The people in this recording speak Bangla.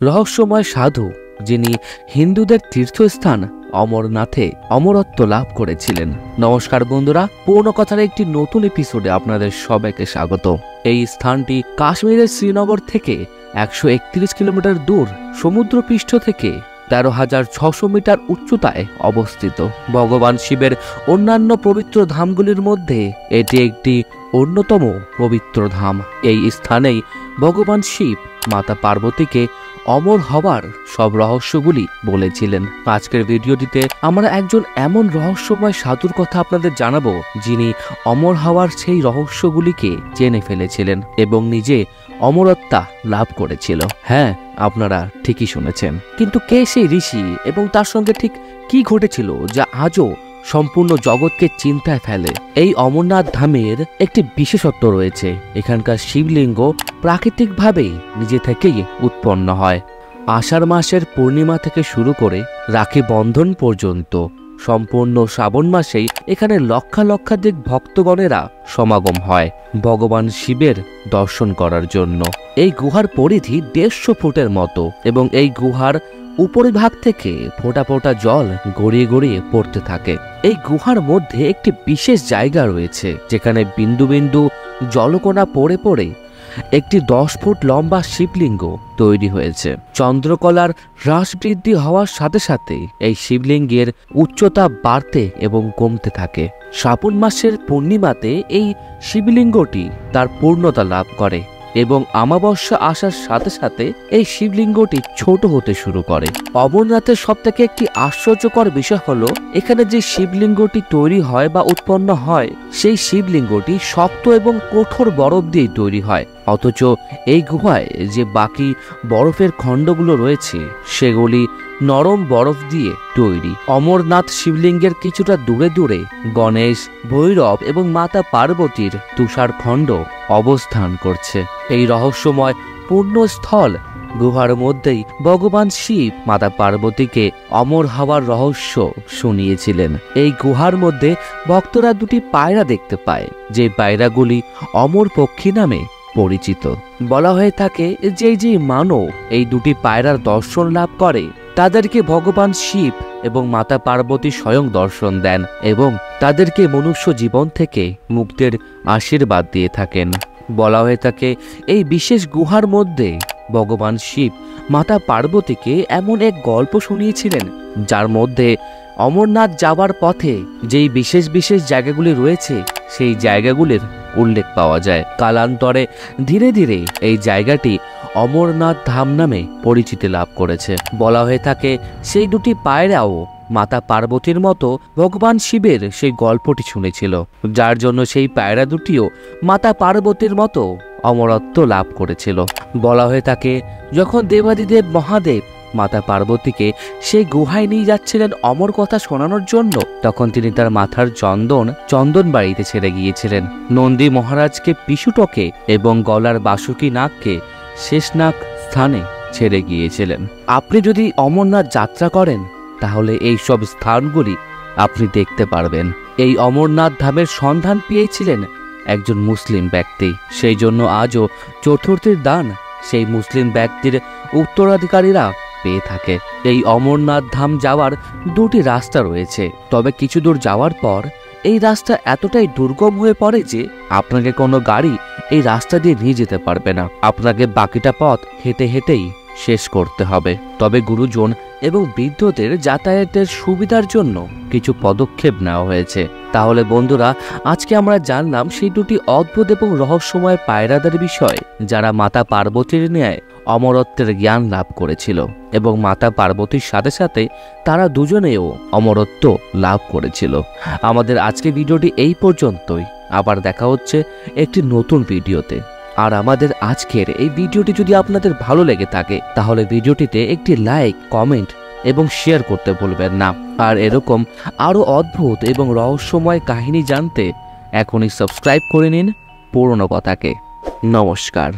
রহস্যময় সাধু যিনি হিন্দুদের তীর্থস্থান অমরনাথে অমরত্ব লাভ করেছিলেন। নমস্কার বন্ধুরা, পূর্ণ কথার একটি নতুন এপিসোডে আপনাদের সবাইকে স্বাগত। এই স্থানটি কাশ্মীরের শ্রীনগর থেকে 131 কিলোমিটার দূর, সমুদ্রপৃষ্ঠ থেকে 13,600 মিটার উচ্চতায় অবস্থিত। ভগবান শিবের অন্যান্য পবিত্র ধামগুলির মধ্যে এটি একটি অন্যতম পবিত্র ধাম। এই স্থানেই ভগবান শিব মাতা পার্বতীকে অমর হবার সব রহস্যগুলি বলেছিলেন। আজকের ভিডিওটিতে আমরা একজন এমন রহস্যময় সাধুর কথা আপনাদের জানাবো, যিনি অমর হওয়ার সেই রহস্যগুলিকে জেনে ফেলেছিলেন এবং নিজে অমরত্বা লাভ করেছিল। হ্যাঁ, আপনারা ঠিকই শুনেছেন। কিন্তু কে সেই ঋষি এবং তার সঙ্গে ঠিক কি ঘটেছিল যা আজও সম্পূর্ণ জগৎকে চিন্তায় ফেলে? এই অমরনাথ ধামের একটি বিশেষত্ব রয়েছে। এখানকার শিবলিঙ্গ প্রাকৃতিকভাবেই নিজে থেকেই উৎপন্ন হয়। আষাঢ় মাসের পূর্ণিমা থেকে শুরু করে রাখি বন্ধন পর্যন্ত সম্পূর্ণ শ্রাবণ মাসেই এখানে লক্ষাধিক ভক্তগণেরা সমাগম হয় ভগবান শিবের দর্শন করার জন্য। এই গুহার পরিধি 150 ফুটের মতো এবং এই গুহার উপরিভাগ থেকে ফোঁটা ফোঁটা জল গড়িয়ে গড়িয়ে পড়তে থাকে। এই গুহার মধ্যে একটি বিশেষ জায়গা রয়েছে যেখানে বিন্দু বিন্দু জলকণা পড়ে পড়ে একটি 10 ফুট লম্বা শিবলিঙ্গ তৈরি হয়েছে। চন্দ্রকলার হ্রাস বৃদ্ধি হওয়ার সাথে সাথে এই শিবলিঙ্গের উচ্চতা বাড়তে এবং কমতে থাকে। শ্রাবণ মাসের পূর্ণিমাতে এই শিবলিঙ্গটি তার পূর্ণতা লাভ করে এবং অমাবস্যা আসার সাথে সাথে এই শিবলিঙ্গটি ছোট হতে শুরু করে। অমরনাথের সবথেকে একটি আশ্চর্যকর বিষয় হলো, এখানে যে শিবলিঙ্গটি তৈরি হয় বা উৎপন্ন হয়, সেই শিবলিঙ্গটি শক্ত এবং কঠোর বরফ দিয়ে তৈরি হয়। অথচ এই গুহায় যে বাকি বরফের খণ্ডগুলো রয়েছে সেগুলি নরম বরফ দিয়ে তৈরি। অমরনাথ শিবলিঙ্গের কিছুটা দূরে দূরে গণেশ, ভৈরব এবং মাতা পার্বতীর তুষার খণ্ড অবস্থান করছে। এই রহস্যময় পুণ্যস্থল গুহার মধ্যেই ভগবান শিব মাতা পার্বতীকে অমর হওয়ার রহস্য শুনিয়েছিলেন। এই গুহার মধ্যে ভক্তরা দুটি পায়রা দেখতে পায়, যে পায়রাগুলি অমর পক্ষী নামে পরিচিত। বলা হয়ে থাকে যে মানব এই দুটি পায়রার দর্শন লাভ করে তাদেরকে ভগবান শিব এবং মাতা পার্বতী স্বয়ং দর্শন দেন এবং তাদেরকে মনুষ্য জীবন থেকে মুক্তির আশীর্বাদ দিয়ে থাকেন। বলা হয়ে থাকে এই বিশেষ গুহার মধ্যে ভগবান শিব মাতা পার্বতীকে এমন এক গল্প শুনিয়েছিলেন যার মধ্যে অমরনাথ যাওয়ার পথে যেই বিশেষ বিশেষ জায়গাগুলি রয়েছে সেই জায়গাগুলির উল্লেখ পাওয়া যায়। কালান্তরে ধীরে ধীরে এই জায়গাটি অমরনাথ ধাম নামে পরিচিতি লাভ করেছে। বলা হয়ে থাকে সেই দুটি পায়রাও মাতা পার্বতীর মতো ভগবান শিবের সেই গল্পটি শুনেছিল, যার জন্য সেই পায়রা দুটিও মাতা পার্বতীর মতো অমরত্ব লাভ করেছিল। বলা হয়ে থাকে যখন দেবাদিদেব মহাদেব মাতা পার্বতীকে সেই গুহায় নিয়ে যাচ্ছিলেন অমর কথা শোনানোর জন্য, তখন তিনি তার মাথার চন্দন বাড়িতে ছেড়ে গিয়েছিলেন। নন্দী মহারাজকে পিশুটকে এবং গলার বাসুকি নাগকে শেষনাগ স্থানে ছেড়ে গিয়েছিলেন। আপনি যদি অমরনাথ যাত্রা করেন তাহলে এই সব স্থানগুলি আপনি দেখতে পারবেন। এই অমরনাথ ধামের সন্ধান পেয়েছিলেন একজন মুসলিম ব্যক্তি, সেই জন্য আজও চতুর্থীর দান সেই মুসলিম ব্যক্তির উত্তরাধিকারীরা পেয়ে থাকে। এই অমরনাথ ধাম যাওয়ার দুটি রাস্তা রয়েছে, তবে কিছু দূর যাওয়ার পর এই রাস্তা এতটাই দুর্গম হয়ে পড়ে যে আপনাকে কোনো গাড়ি এই রাস্তা দিয়ে নিয়ে যেতে পারবে না। আপনাকে বাকিটা পথ হেঁটে হেঁটেই শেষ করতে হবে। তবে গুরুজন এবং বৃদ্ধদের যাতায়াতের সুবিধার জন্য কিছু পদক্ষেপ নেওয়া হয়েছে। তাহলে বন্ধুরা, আজকে আমরা জানলাম সেই দুটি অদ্ভুত এবং রহস্যময় পায়রাদের বিষয়, যারা মাতা পার্বতীর ন্যায় অমরত্বের জ্ঞান লাভ করেছিল এবং মাতা পার্বতীর সাথে সাথে তারা দুজনেও অমরত্ব লাভ করেছিল। আমাদের আজকে ভিডিওটি এই পর্যন্তই। আবার দেখা হচ্ছে একটি নতুন ভিডিওতে। আর আমাদের আজকের এই ভিডিওটি যদি আপনাদের ভালো লেগে থাকে তাহলে ভিডিওটিতে একটি লাইক, কমেন্ট এবং শেয়ার করতে ভুলবেন না। আর এরকম আরো অদ্ভুত এবং রহস্যময় কাহিনী জানতে এখনই সাবস্ক্রাইব করে নিন পুরনো কথাকে। নমস্কার।